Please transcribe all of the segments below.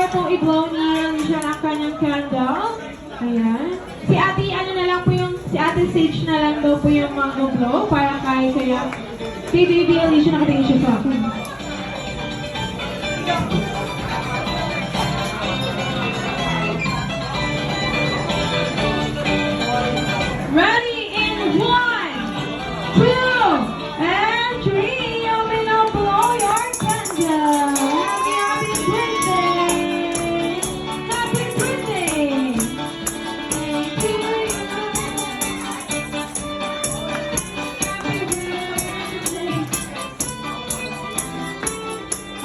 po i-blow ni siya ang kanyang candle. Ayan. Si ate, ano na lang po yung, si ate Sage na lang daw po yung mag-blow para kaya si Baby Alicia nakatingin siya sa akin. Ready in 1, 2, and 3. Open up, blow your candle. Happy birthday! Happy birthday!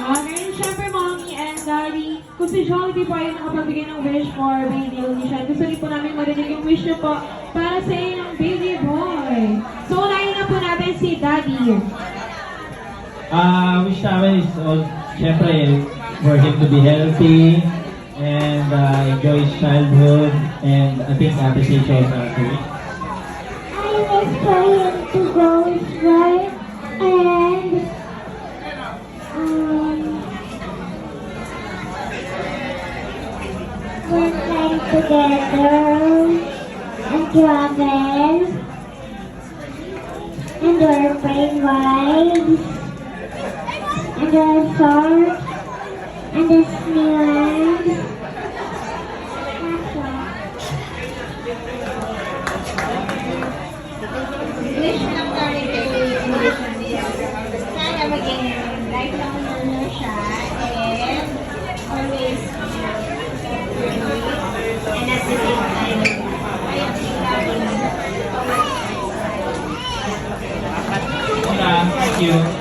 Ngayon, syempre, Mommy and Daddy, kung si Jollibee po ay nakapagbigay ng wish for Baby Alicia, gusto rin po namin marinig yung wish niyo po para sa inyong baby boy. So, unahin na po natin si Daddy. Wish namin is, syempre, for him to be healthy and enjoy his childhood, and I think appreciate also to it. I wish for him to go right and work like together and travel and wear plain white and wear shorts and Disneyland. That's all. Wish lang kami kay Alicia. Sana maging lifelong ano siya and always and at the same time ayun siya Thank you.